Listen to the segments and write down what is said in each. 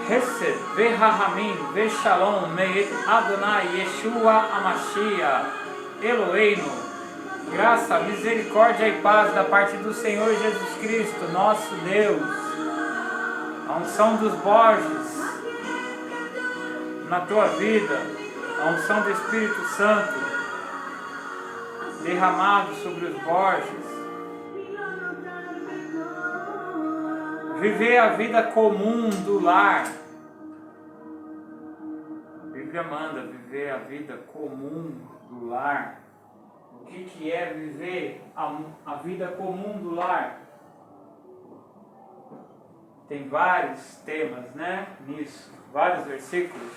Hesed, Vehahamim, Veshalom, Meit Adonai, Yeshua Amashia, Eloheinu. Graça, misericórdia e paz da parte do Senhor Jesus Cristo, nosso Deus. A unção dos Borges na tua vida, a unção do Espírito Santo derramado sobre os Borges. Viver a vida comum do lar. Bíblia manda viver a vida comum do lar. O que é viver a vida comum do lar? Tem vários temas, né, nisso, vários versículos.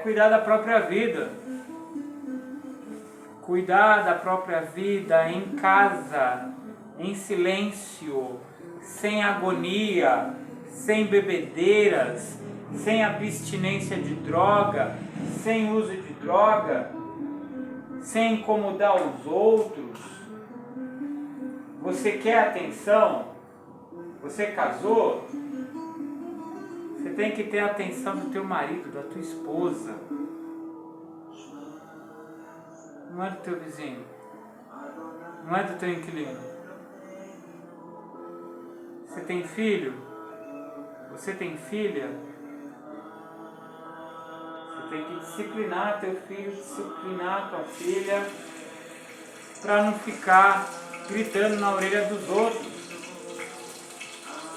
Cuidar da própria vida. Cuidar da própria vida em casa, em silêncio, sem agonia, sem bebedeiras, sem abstinência de droga, sem uso de droga, sem incomodar os outros. Você quer atenção? Você casou? Você tem que ter a atenção do teu marido, da tua esposa. Não é do teu vizinho. Não é do teu inquilino. Você tem filho? Você tem filha? Você tem que disciplinar teu filho, disciplinar tua filha, para não ficar gritando na orelha dos outros,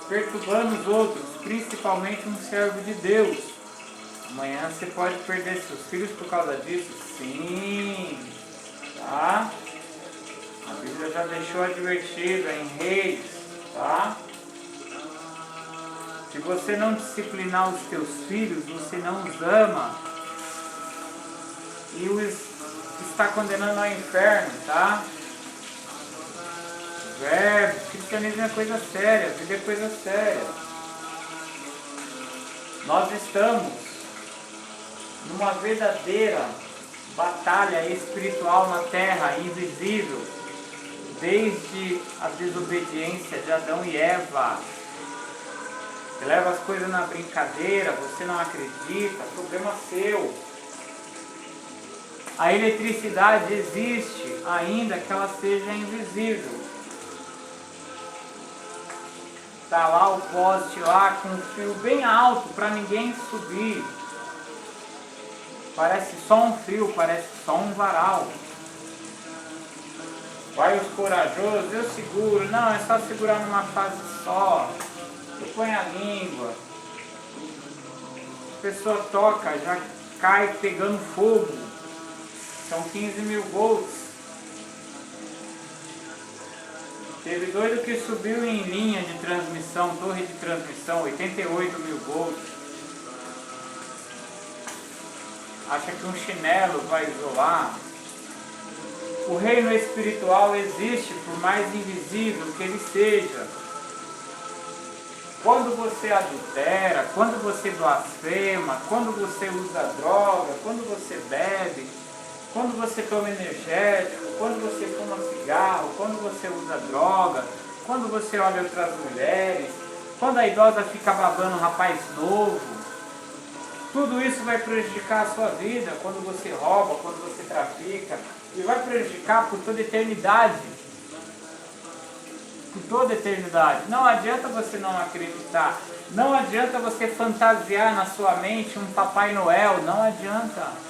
perturbando os outros, principalmente um servo de Deus. Amanhã você pode perder seus filhos por causa disso? Sim, tá? A Bíblia já deixou advertido em Reis, tá? Se você não disciplinar os teus filhos, você não os ama e os está condenando ao inferno, tá? Verbo, cristianismo é coisa séria, vida é coisa séria. Nós estamos numa verdadeira batalha espiritual na terra, invisível, desde a desobediência de Adão e Eva. Você leva as coisas na brincadeira, você não acredita, problema seu. A eletricidade existe, ainda que ela seja invisível. Está lá o poste lá com um fio bem alto para ninguém subir. Parece só um fio, parece só um varal. Vai os corajosos, eu seguro. Não, é só segurar numa fase só. Eu ponho a língua. A pessoa toca, já cai pegando fogo. São 15.000 volts. Teve doido que subiu em linha de transmissão, torre de transmissão, 88.000 volts. Acha que um chinelo vai isolar. O reino espiritual existe, por mais invisível que ele seja. Quando você adultera, quando você blasfema, quando você usa droga, quando você bebe, quando você toma energético, quando você fuma cigarro, quando você usa droga, quando você olha outras mulheres, quando a idosa fica babando um rapaz novo, tudo isso vai prejudicar a sua vida quando você rouba, quando você trafica, e vai prejudicar por toda a eternidade. Por toda a eternidade. Não adianta você não acreditar, não adianta você fantasiar na sua mente um Papai Noel, não adianta.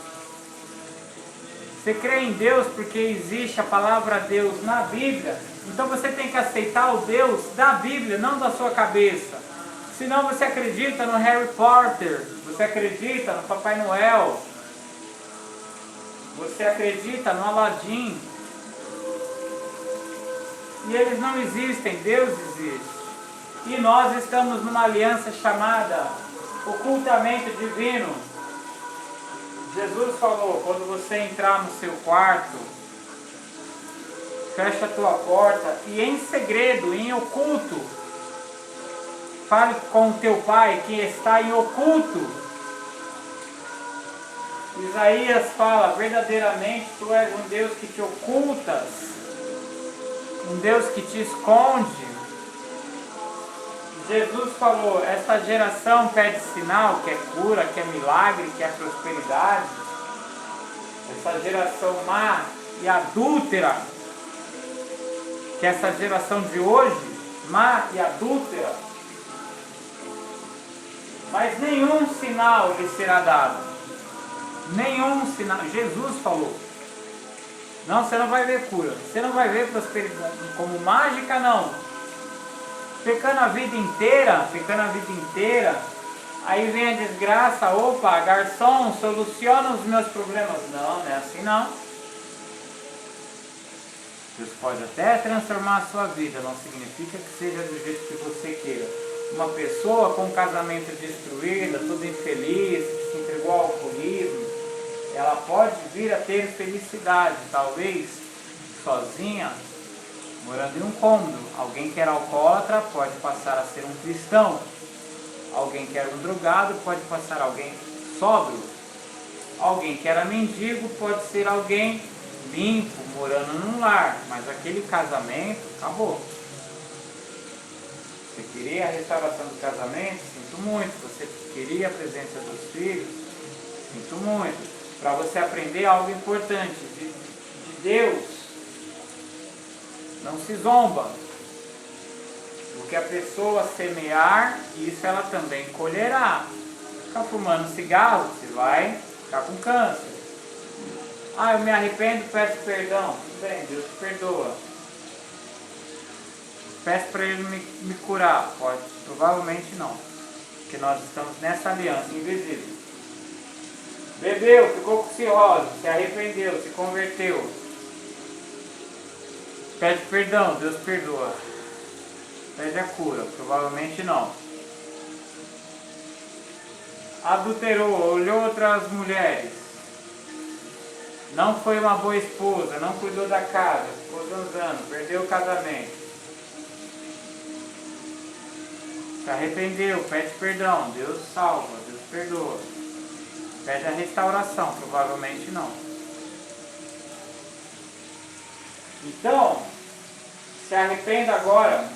Você crê em Deus porque existe a palavra Deus na Bíblia, então você tem que aceitar o Deus da Bíblia, não da sua cabeça. Senão você acredita no Harry Potter, você acredita no Papai Noel, você acredita no Aladim. E eles não existem, Deus existe. E nós estamos numa aliança chamada ocultamento divino. Jesus falou, quando você entrar no seu quarto, fecha a tua porta e em segredo, em oculto, fale com o teu pai que está em oculto. Isaías fala, verdadeiramente tu és um Deus que te ocultas, um Deus que te esconde. Jesus falou, essa geração pede sinal, quer cura, quer milagre, quer prosperidade. Essa geração má e adúltera, que é essa geração de hoje, má e adúltera, mas nenhum sinal lhe será dado. Nenhum sinal. Jesus falou. Não, você não vai ver cura. Você não vai ver prosperidade como mágica, não. Pecando a vida inteira, aí vem a desgraça, opa, garçom, soluciona os meus problemas. Não, não é assim não. Deus pode até transformar a sua vida, não significa que seja do jeito que você queira. Uma pessoa com um casamento destruído, toda infeliz, que se entregou ao alcoolismo, ela pode vir a ter felicidade, talvez sozinha, morando em um cômodo. Alguém que era alcoólatra pode passar a ser um cristão. Alguém que era um drogado pode passar a alguém sóbrio. Alguém que era mendigo pode ser alguém limpo, morando num lar. Mas aquele casamento acabou. Você queria a restauração do casamento? Sinto muito. Você queria a presença dos filhos? Sinto muito. Para você aprender algo importante de Deus, não se zomba. O que a pessoa semear, isso ela também colherá. Ficar fumando cigarro, você vai ficar com câncer. Ah, eu me arrependo, peço perdão. Tudo bem, Deus te perdoa. Peço para Ele me curar. Pode, provavelmente não. Porque nós estamos nessa aliança invisível. Bebeu, ficou com cirrose, se arrependeu, se converteu. Pede perdão, Deus perdoa. Pede a cura, provavelmente não. Adulterou, olhou outras mulheres. Não foi uma boa esposa, não cuidou da casa, ficou zanzando, perdeu o casamento. Se arrependeu, pede perdão, Deus salva, Deus perdoa. Pede a restauração, provavelmente não. Então, se arrependa agora.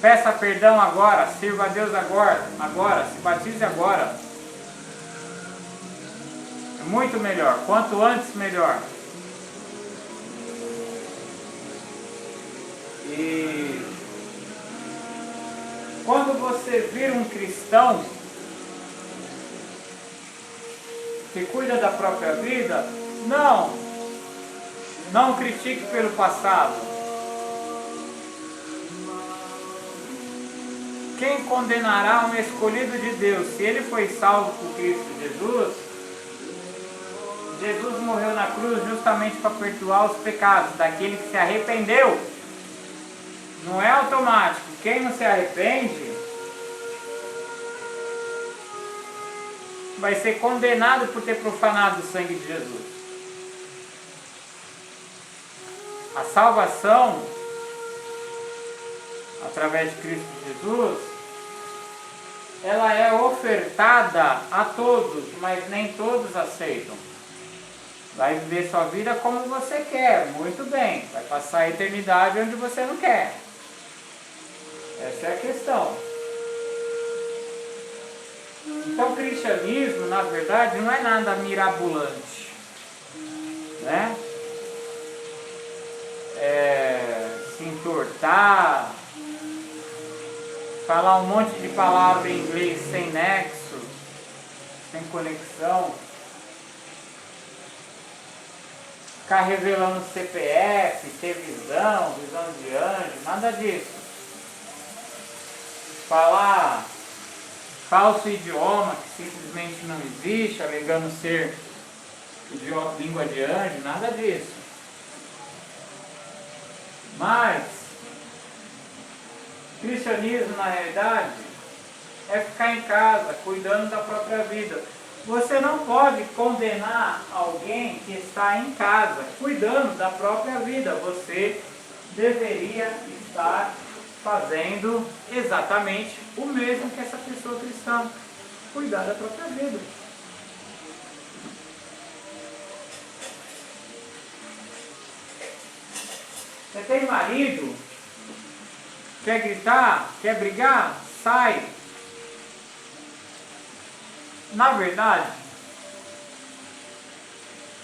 Peça perdão agora, sirva a Deus agora, se batize agora. É muito melhor, quanto antes melhor. E quando você vir um cristão que cuida da própria vida, não critique pelo passado. Quem condenará um escolhido de Deus? Se ele foi salvo por Cristo Jesus, Jesus morreu na cruz justamente para perdoar os pecados daquele que se arrependeu. Não é automático. Quem não se arrepende vai ser condenado por ter profanado o sangue de Jesus. A salvação, através de Cristo Jesus, ela é ofertada a todos, mas nem todos aceitam. Vai viver sua vida como você quer, muito bem. Vai passar a eternidade onde você não quer. Essa é a questão. Então o cristianismo, na verdade, não é nada mirabolante, né? Se entortar, falar um monte de palavra em inglês sem nexo, sem conexão, ficar revelando CPF, ter visão de anjo, nada disso. Falar falso idioma que simplesmente não existe, alegando ser língua de anjo, nada disso. Mas cristianismo, na realidade, é ficar em casa, cuidando da própria vida. Você não pode condenar alguém que está em casa, cuidando da própria vida. Você deveria estar fazendo exatamente o mesmo que essa pessoa cristã, cuidar da própria vida. Você tem marido, Quer gritar? Quer brigar? Sai. Na verdade,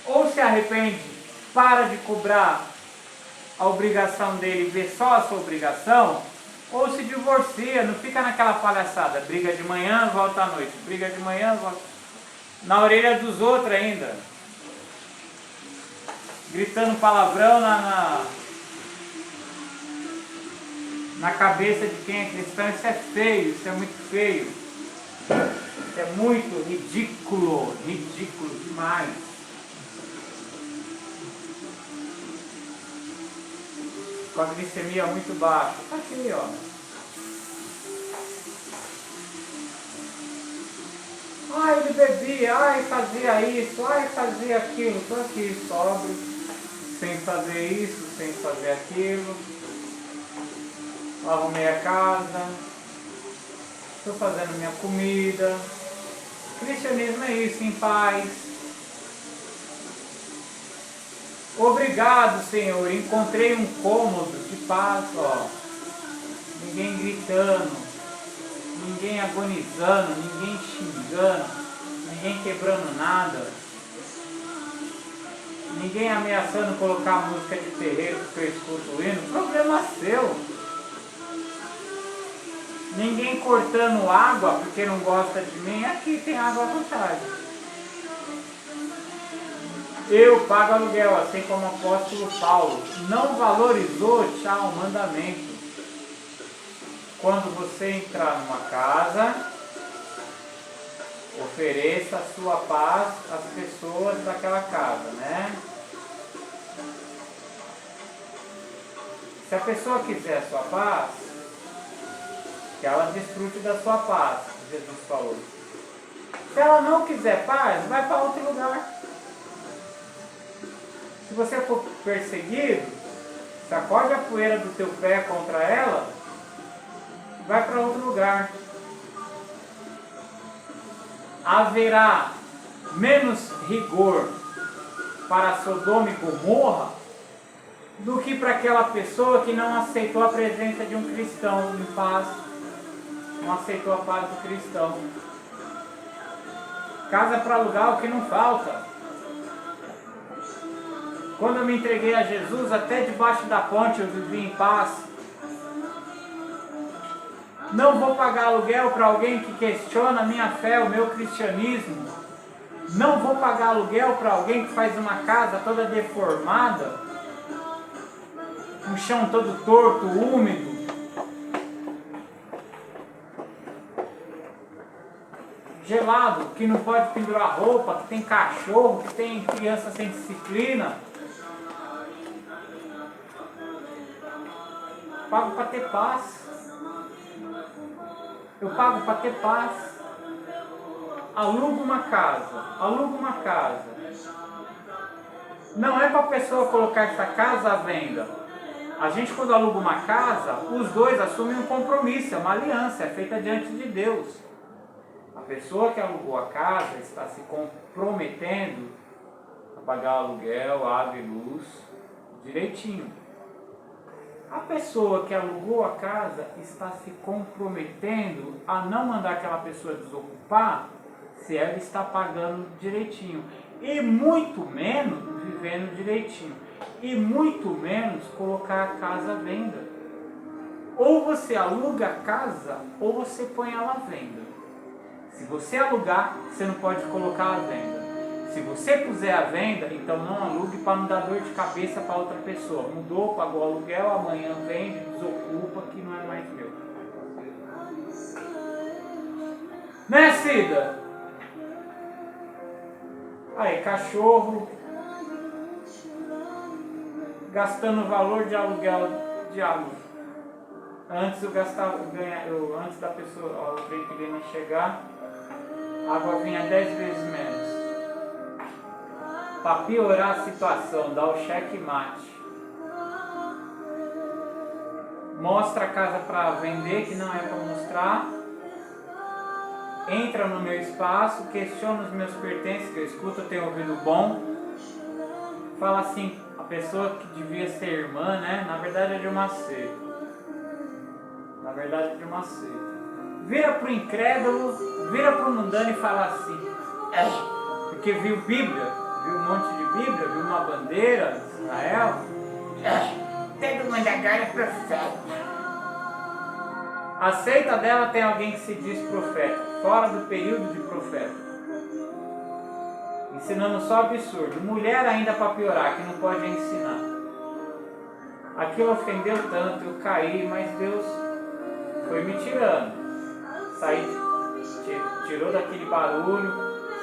ou se arrepende, para de cobrar a obrigação dele, vê só a sua obrigação, ou se divorcia, não fica naquela palhaçada, briga de manhã, volta à noite, briga de manhã, volta na orelha dos outros ainda, gritando palavrão na cabeça de quem é cristão. Isso é feio, isso é muito feio, isso é muito ridículo, ridículo demais. Com a glicemia muito baixa, tá aqui, ó. Ai, ele bebia, ai, fazia isso, ai, fazia aquilo. Tô aqui, sóbrio, sem fazer isso, sem fazer aquilo. Arrumei a casa, estou fazendo minha comida. Cristianismo é isso, em paz. Obrigado, Senhor, encontrei um cômodo de paz, ó. Ninguém gritando, ninguém agonizando, ninguém xingando, ninguém quebrando nada, ninguém ameaçando colocar música de terreiro porque eu escuto o hino. Problema seu. Ninguém cortando água porque não gosta de mim. Aqui tem água à vontade. Eu pago aluguel, assim como o apóstolo Paulo. Não valorizou, tchau, mandamento. Quando você entrar numa casa, ofereça a sua paz às pessoas daquela casa, né? Se a pessoa quiser a sua paz, que ela desfrute da sua paz, Jesus falou. Se ela não quiser paz, vai para outro lugar. Se você for perseguido, sacode a poeira do teu pé contra ela, vai para outro lugar. Haverá menos rigor para Sodoma e Gomorra do que para aquela pessoa que não aceitou a presença de um cristão em paz, não aceitou a paz do cristão. Casa para alugar, o que não falta. Quando eu me entreguei a Jesus, até debaixo da ponte eu vivi em paz. Não vou pagar aluguel para alguém que questiona a minha fé, o meu cristianismo. Não vou pagar aluguel para alguém que faz uma casa toda deformada, um chão todo torto, úmido. Gelado, que não pode pendurar roupa, que tem cachorro, que tem criança sem disciplina. Pago para ter paz. Eu pago para ter paz. Alugo uma casa. Não é para a pessoa colocar essa casa à venda. A gente, quando aluga uma casa, os dois assumem um compromisso, é uma aliança, é feita diante de Deus. A pessoa que alugou a casa está se comprometendo a pagar aluguel, água e luz direitinho. A pessoa que alugou a casa está se comprometendo a não mandar aquela pessoa desocupar se ela está pagando direitinho. E muito menos vivendo direitinho. E muito menos colocar a casa à venda. Ou você aluga a casa ou você põe ela à venda. Se você alugar, você não pode colocar à venda. Se você puser à venda, então não alugue para não dar dor de cabeça para outra pessoa. Mudou, pagou o aluguel, amanhã vende, desocupa, que não é mais meu. Né, Cida? Aí, cachorro gastando valor de aluguel de água. Antes eu gastava, antes da pessoa, o inquilino chegar, a água vinha 10 vezes menos. Para piorar a situação, dá o cheque-mate. Mostra a casa para vender, que não é para mostrar. Entra no meu espaço, questiona os meus pertences, que eu escuto, eu tenho ouvido bom. Fala assim, a pessoa que devia ser irmã, né? Na verdade é de uma seita. verdade, de uma seita. Vira para o incrédulo, vira para o mundano e fala assim, porque viu Bíblia, viu um monte de Bíblia, viu uma bandeira de Israel, todo mundo agora é profeta. A seita dela tem alguém que se diz profeta, fora do período de profeta, ensinando só absurdo. Mulher ainda para piorar, que não pode ensinar. Aquilo ofendeu tanto, eu caí, mas Deus foi me tirando. Saí, tirou daquele barulho,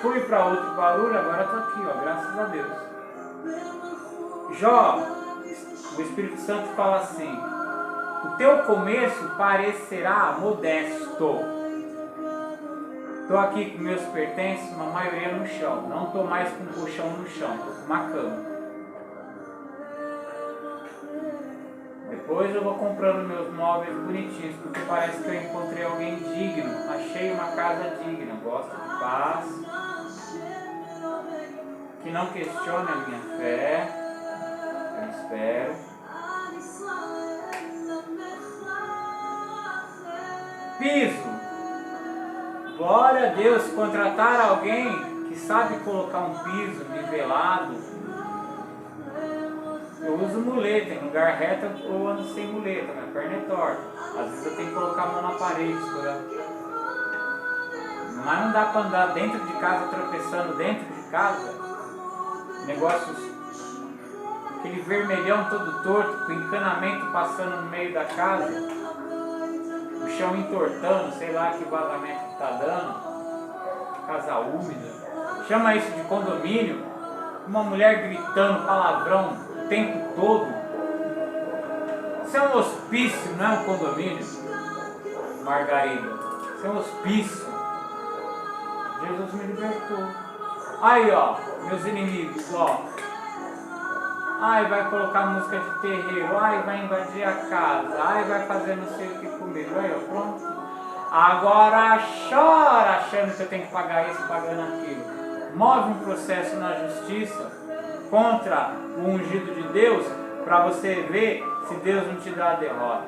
fui para outro barulho, agora estou aqui, ó, graças a Deus. Jó, o Espírito Santo fala assim, o teu começo parecerá modesto. Estou aqui com meus pertences, uma maioria no chão. Não estou mais com um colchão no chão, estou com uma cama. Depois eu vou comprando meus móveis bonitinhos, porque parece que eu encontrei alguém digno. Achei uma casa digna, gosto de paz, que não questione a minha fé, eu espero. Piso. Glória a Deus, contratar alguém que sabe colocar um piso nivelado. Eu uso muleta, em lugar reto eu ando sem muleta, minha perna é torta. Às vezes eu tenho que colocar a mão na parede, mas não dá para andar dentro de casa, tropeçando dentro de casa. Negócios, aquele vermelhão todo torto, com encanamento passando no meio da casa. O chão entortando, sei lá que vazamento que está dando, casa úmida, chama isso de condomínio, uma mulher gritando palavrão o tempo todo. Isso é um hospício, não é um condomínio, Margarida, isso é um hospício. Jesus me libertou. Aí ó, meus inimigos, ó. Ai, vai colocar música de terreiro, ai, vai invadir a casa, ai, vai fazer não sei o que comigo, aí ó, pronto. Agora chora achando que eu tenho que pagar isso, pagando aquilo. Move um processo na justiça contra o ungido de Deus, para você ver se Deus não te dá a derrota.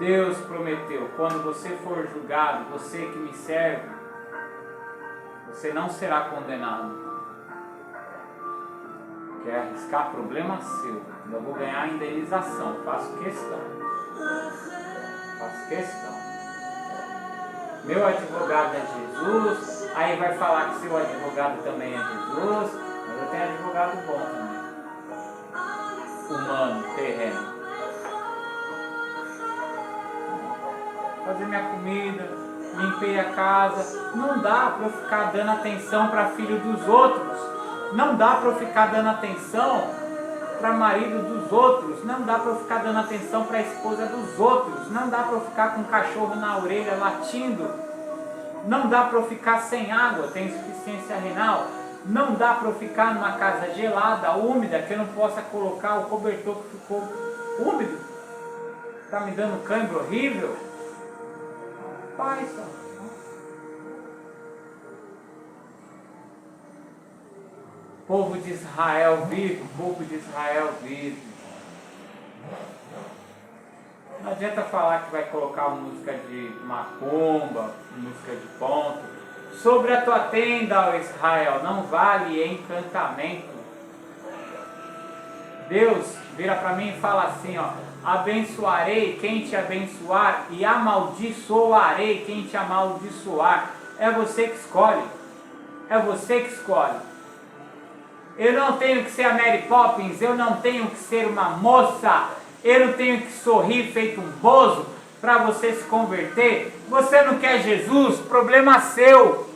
Deus prometeu, quando você for julgado, você que me serve, você não será condenado. Quer arriscar, problema seu. Eu vou ganhar a indenização. Faço questão. Meu advogado é Jesus. Aí vai falar que seu advogado também é Jesus. Mas eu tenho advogado bom também. Humano, terreno. Fazer minha comida, limpei a casa. Não dá para eu ficar dando atenção para filho dos outros. Não dá para eu ficar dando atenção para marido dos outros. Não dá para eu ficar dando atenção para a esposa dos outros. Não dá para eu ficar com um cachorro na orelha latindo. Não dá para eu ficar sem água, tenho insuficiência renal. Não dá para eu ficar numa casa gelada, úmida, que eu não possa colocar o cobertor que ficou úmido. Está me dando cãibra horrível. Pai, só. Povo de Israel vive, povo de Israel vive. Não adianta falar que vai colocar música de macumba, música de ponto. Sobre a tua tenda, ó Israel, não vale encantamento. Deus vira para mim e fala assim, ó, abençoarei quem te abençoar e amaldiçoarei quem te amaldiçoar. É você que escolhe. É você que escolhe. Eu não tenho que ser a Mary Poppins, eu não tenho que ser uma moça, eu não tenho que sorrir feito um bozo para você se converter. Você não quer Jesus? Problema seu.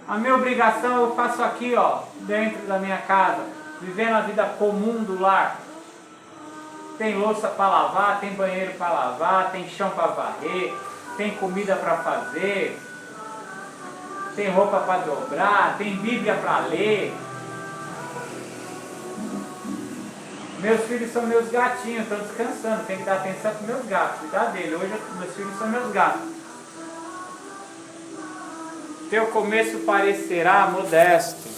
A minha obrigação eu faço aqui, ó, dentro da minha casa, vivendo a vida comum do lar. Tem louça para lavar, tem banheiro para lavar, tem chão para varrer, tem comida para fazer, tem roupa para dobrar, tem Bíblia para ler. Meus filhos são meus gatinhos, estão descansando, tem que dar atenção para meus gatos, cuidar dele. Hoje meus filhos são meus gatos. Teu começo parecerá modesto.